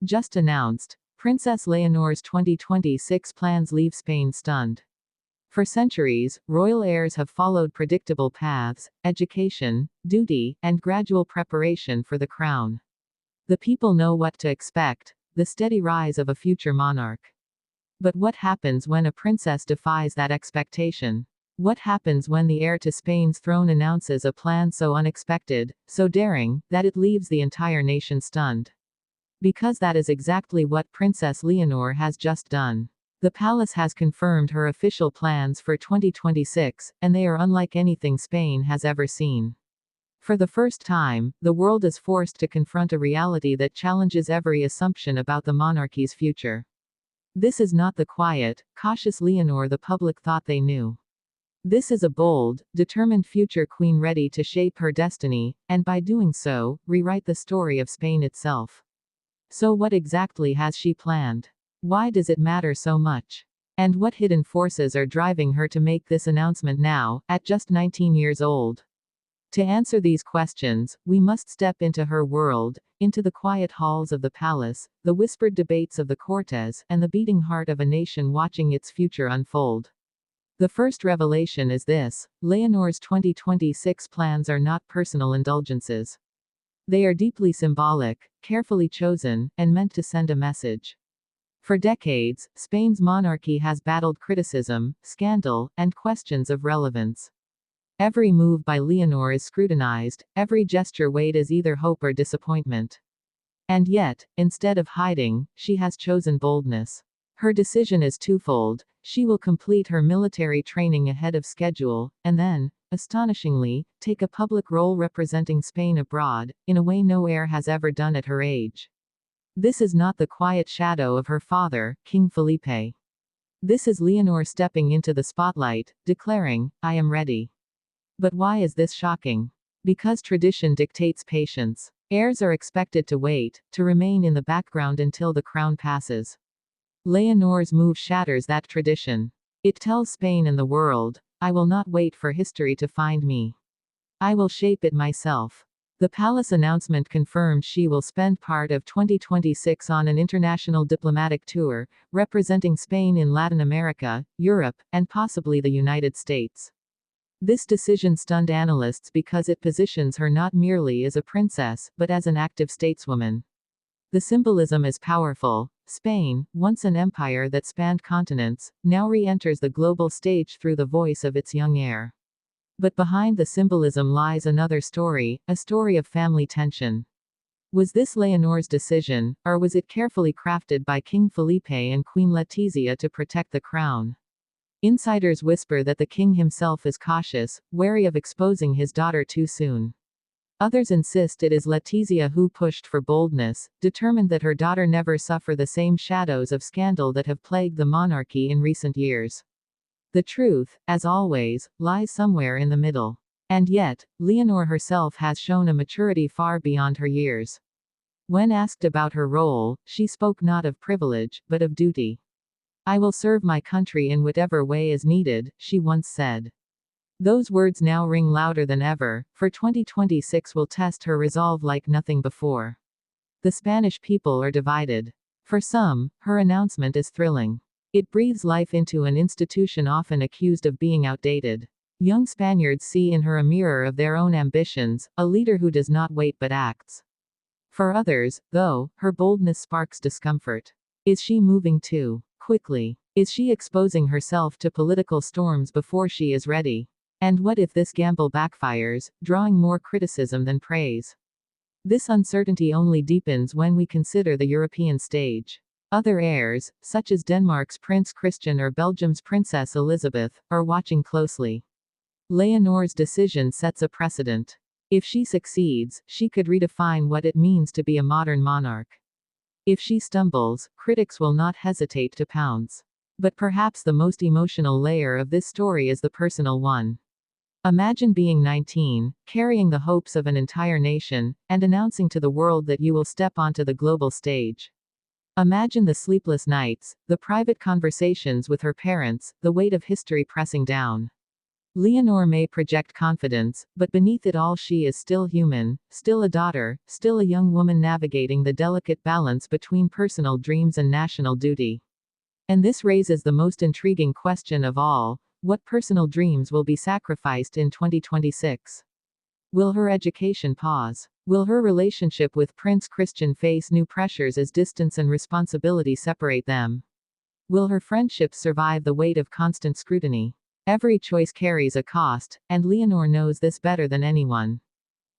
Just announced. Princess Leonor's 2026 plans leave Spain stunned. For centuries, royal heirs have followed predictable paths: education, duty, and gradual preparation for the crown. The people know what to expect: the steady rise of a future monarch. But what happens when a princess defies that expectation? What happens when the heir to Spain's throne announces a plan so unexpected, so daring, that it leaves the entire nation stunned? Because that is exactly what Princess Leonor has just done. The palace has confirmed her official plans for 2026, and they are unlike anything Spain has ever seen. For the first time, the world is forced to confront a reality that challenges every assumption about the monarchy's future. This is not the quiet, cautious Leonor the public thought they knew. This is a bold, determined future queen ready to shape her destiny, and by doing so, rewrite the story of Spain itself. So what exactly has she planned? Why does it matter so much? And what hidden forces are driving her to make this announcement now, at just 19 years old? To answer these questions, we must step into her world, into the quiet halls of the palace, the whispered debates of the Cortes, and the beating heart of a nation watching its future unfold. The first revelation is this: Leonor's 2026 plans are not personal indulgences. They are deeply symbolic, carefully chosen, and meant to send a message. For decades, Spain's monarchy has battled criticism, scandal, and questions of relevance. Every move by Leonor is scrutinized, every gesture weighed as either hope or disappointment. And yet, instead of hiding, she has chosen boldness. Her decision is twofold: she will complete her military training ahead of schedule, and then, astonishingly, take a public role representing Spain abroad, in a way no heir has ever done at her age. This is not the quiet shadow of her father, King Felipe. This is Leonor stepping into the spotlight, declaring, "I am ready." But why is this shocking? Because tradition dictates patience. Heirs are expected to wait, to remain in the background until the crown passes. Leonor's move shatters that tradition. It tells Spain and the world, "I will not wait for history to find me. I will shape it myself." The palace announcement confirmed she will spend part of 2026 on an international diplomatic tour, representing Spain in Latin America, Europe, and possibly the United States. This decision stunned analysts because it positions her not merely as a princess, but as an active stateswoman. The symbolism is powerful. Spain, once an empire that spanned continents, now re-enters the global stage through the voice of its young heir. But behind the symbolism lies another story, a story of family tension. Was this Leonor's decision, or was it carefully crafted by King Felipe and Queen Letizia to protect the crown? Insiders whisper that the king himself is cautious, wary of exposing his daughter too soon. Others insist it is Letizia who pushed for boldness, determined that her daughter never suffer the same shadows of scandal that have plagued the monarchy in recent years. The truth, as always, lies somewhere in the middle. And yet, Leonor herself has shown a maturity far beyond her years. When asked about her role, she spoke not of privilege, but of duty. "I will serve my country in whatever way is needed," she once said. Those words now ring louder than ever, for 2026 will test her resolve like nothing before. The Spanish people are divided. For some, her announcement is thrilling. It breathes life into an institution often accused of being outdated. Young Spaniards see in her a mirror of their own ambitions, a leader who does not wait but acts. For others, though, her boldness sparks discomfort. Is she moving too quickly? Is she exposing herself to political storms before she is ready? And what if this gamble backfires, drawing more criticism than praise? This uncertainty only deepens when we consider the European stage. Other heirs, such as Denmark's Prince Christian or Belgium's Princess Elizabeth, are watching closely. Leonor's decision sets a precedent. If she succeeds, she could redefine what it means to be a modern monarch. If she stumbles, critics will not hesitate to pounce. But perhaps the most emotional layer of this story is the personal one. Imagine being 19, carrying the hopes of an entire nation, and announcing to the world that you will step onto the global stage. Imagine the sleepless nights, the private conversations with her parents, the weight of history pressing down. Leonor may project confidence, but beneath it all she is still human, still a daughter, still a young woman navigating the delicate balance between personal dreams and national duty. And this raises the most intriguing question of all: what personal dreams will be sacrificed in 2026? Will her education pause? Will her relationship with Prince Christian face new pressures as distance and responsibility separate them? Will her friendships survive the weight of constant scrutiny? Every choice carries a cost, and Leonor knows this better than anyone.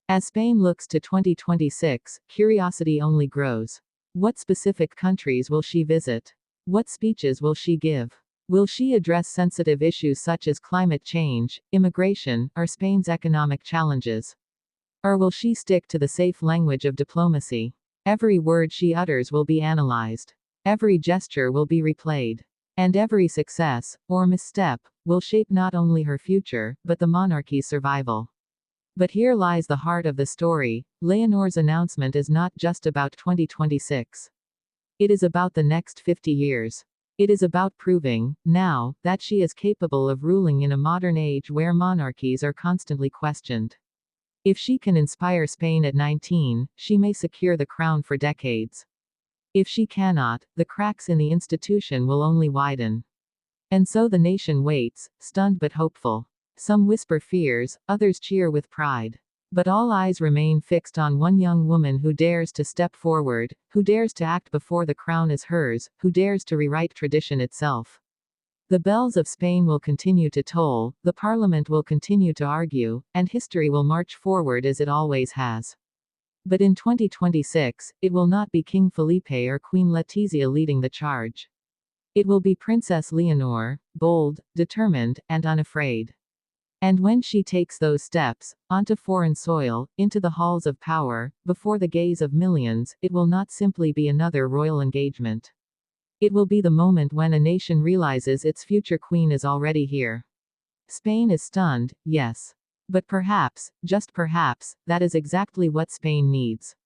As Spain looks to 2026, curiosity only grows. What specific countries will she visit? What speeches will she give? Will she address sensitive issues such as climate change, immigration, or Spain's economic challenges? Or will she stick to the safe language of diplomacy? Every word she utters will be analyzed. Every gesture will be replayed. And every success, or misstep, will shape not only her future, but the monarchy's survival. But here lies the heart of the story: Leonor's announcement is not just about 2026. It is about the next 50 years. It is about proving, now, that she is capable of ruling in a modern age where monarchies are constantly questioned. If she can inspire Spain at 19, she may secure the crown for decades. If she cannot, the cracks in the institution will only widen. And so the nation waits, stunned but hopeful. Some whisper fears, others cheer with pride. But all eyes remain fixed on one young woman who dares to step forward, who dares to act before the crown is hers, who dares to rewrite tradition itself. The bells of Spain will continue to toll, the parliament will continue to argue, and history will march forward as it always has. But in 2026, it will not be King Felipe or Queen Letizia leading the charge. It will be Princess Leonor, bold, determined, and unafraid. And when she takes those steps, onto foreign soil, into the halls of power, before the gaze of millions, it will not simply be another royal engagement. It will be the moment when a nation realizes its future queen is already here. Spain is stunned, yes. But perhaps, just perhaps, that is exactly what Spain needs.